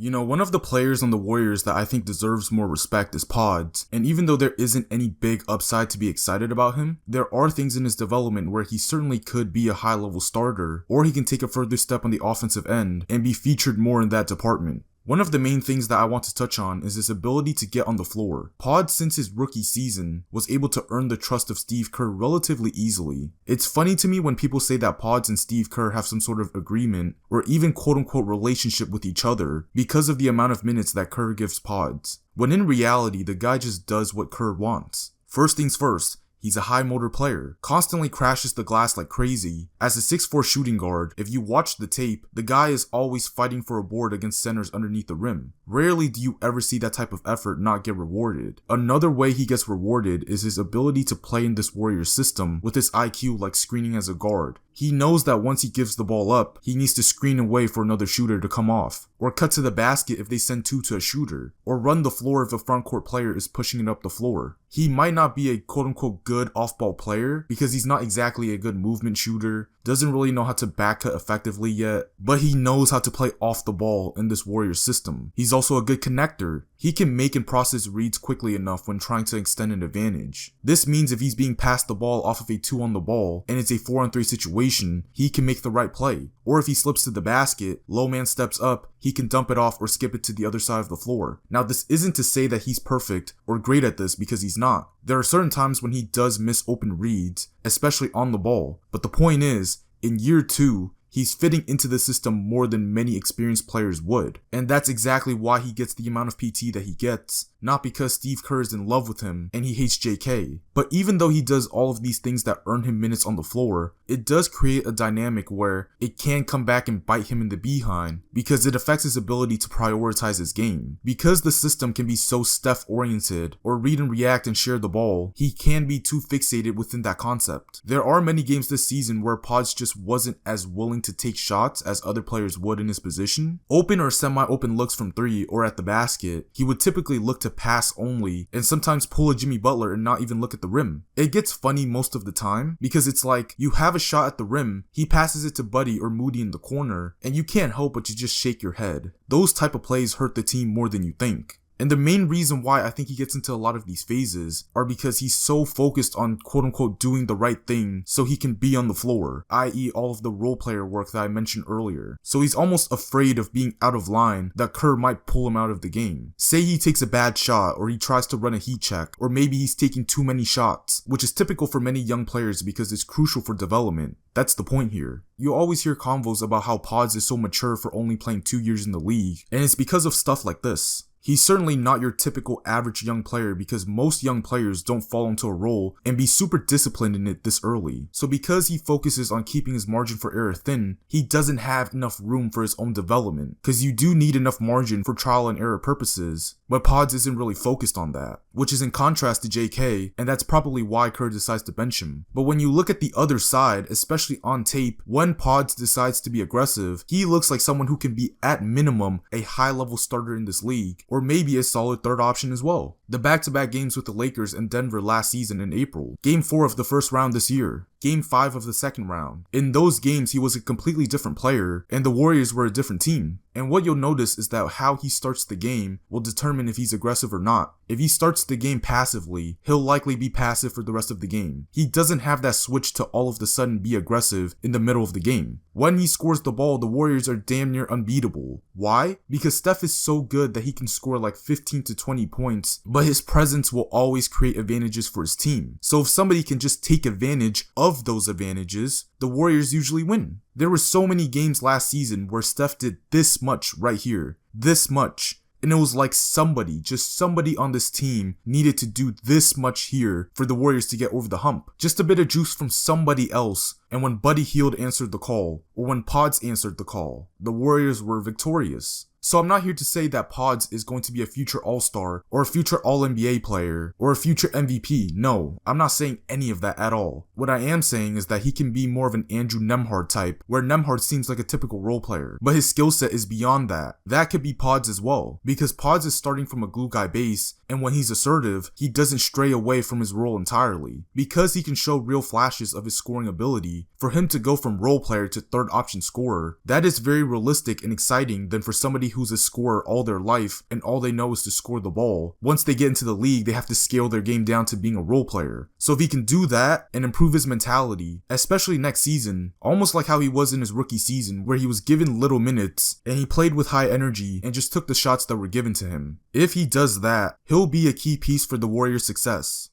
One of the players on the Warriors that I think deserves more respect is Podz, and even though there isn't any big upside to be excited about him, there are things in his development where he certainly could be a high-level starter, or he can take a further step on the offensive end and be featured more in that department. One of the main things that I want to touch on is his ability to get on the floor. Podz, since his rookie season, was able to earn the trust of Steve Kerr relatively easily. It's funny to me when people say that Podz and Steve Kerr have some sort of agreement, or even quote-unquote relationship with each other, because of the amount of minutes that Kerr gives Podz, when in reality, the guy just does what Kerr wants. First things first, he's a high motor player, constantly crashes the glass like crazy. As a 6'4" shooting guard, if you watch the tape, the guy is always fighting for a board against centers underneath the rim. Rarely do you ever see that type of effort not get rewarded. Another way he gets rewarded is his ability to play in this Warriors system with his IQ like screening as a guard. He knows that once he gives the ball up, he needs to screen away for another shooter to come off, or cut to the basket if they send two to a shooter, or run the floor if a frontcourt player is pushing it up the floor. He might not be a quote-unquote good off-ball player because he's not exactly a good movement shooter, doesn't really know how to backcut effectively yet, but he knows how to play off the ball in this Warriors system. He's also a good connector. He can make and process reads quickly enough when trying to extend an advantage. This means if he's being passed the ball off of a 2 on the ball and it's a 4-on-3 situation, he can make the right play. Or if he slips to the basket, low man steps up, he can dump it off or skip it to the other side of the floor. Now this isn't to say that he's perfect or great at this, because he's not. There are certain times when he does miss open reads, especially on the ball, but the point is, in year 2, he's fitting into the system more than many experienced players would. And that's exactly why he gets the amount of PT that he gets. Not because Steve Kerr is in love with him and he hates JK. But even though he does all of these things that earn him minutes on the floor, it does create a dynamic where it can come back and bite him in the behind, because it affects his ability to prioritize his game. Because the system can be so Steph oriented, or read and react and share the ball, he can be too fixated within that concept. There are many games this season where Podz just wasn't as willing to take shots as other players would in his position. Open or semi-open looks from 3 or at the basket, he would typically look to pass only, and sometimes pull a Jimmy Butler and not even look at the rim. It gets funny most of the time, because it's like, you have a shot at the rim, he passes it to Buddy or Moody in the corner, and you can't help but to just shake your head. Those type of plays hurt the team more than you think. And the main reason why I think he gets into a lot of these phases are because he's so focused on quote-unquote doing the right thing so he can be on the floor, i.e. all of the role player work that I mentioned earlier. So he's almost afraid of being out of line, that Kerr might pull him out of the game. Say he takes a bad shot, or he tries to run a heat check, or maybe he's taking too many shots, which is typical for many young players because it's crucial for development. That's the point here. You always hear convos about how Podz is so mature for only playing 2 years in the league, and it's because of stuff like this. He's certainly not your typical average young player, because most young players don't fall into a role and be super disciplined in it this early. So because he focuses on keeping his margin for error thin, he doesn't have enough room for his own development, because you do need enough margin for trial and error purposes, but Podz isn't really focused on that, which is in contrast to JK, and that's probably why Kerr decides to bench him. But when you look at the other side, especially on tape, when Podz decides to be aggressive, he looks like someone who can be at minimum a high-level starter in this league, or maybe a solid third option as well. The back-to-back games with the Lakers and Denver last season in April, Game 4 of the first round this year, Game 5 of the second round. In those games, he was a completely different player, and the Warriors were a different team. And what you'll notice is that how he starts the game will determine if he's aggressive or not. If he starts the game passively, he'll likely be passive for the rest of the game. He doesn't have that switch to all of the sudden be aggressive in the middle of the game. When he scores the ball, the Warriors are damn near unbeatable. Why? Because Steph is so good that he can score like 15 to 20 points, but his presence will always create advantages for his team. So if somebody can just take advantage of those advantages, the Warriors usually win. There were so many games last season where Steph did this much right here, this much, and it was like just somebody on this team needed to do this much here for the Warriors to get over the hump. Just a bit of juice from somebody else, and when Buddy Hield answered the call, or when Podz answered the call, the Warriors were victorious. So I'm not here to say that Podz is going to be a future All-Star, or a future All-NBA player, or a future MVP. No, I'm not saying any of that at all. What I am saying is that he can be more of an Andrew Nembhard type, where Nembhard seems like a typical role player, but his skill set is beyond that. That could be Podz as well, because Podz is starting from a glue guy base, and when he's assertive, he doesn't stray away from his role entirely. Because he can show real flashes of his scoring ability, for him to go from role player to third option scorer, that is very realistic and exciting than for somebody who's a scorer all their life and all they know is to score the ball. Once they get into the league, they have to scale their game down to being a role player. So if he can do that and improve his mentality, especially next season, almost like how he was in his rookie season where he was given little minutes and he played with high energy and just took the shots that were given to him. If he does that, he'll be a key piece for the Warriors' success.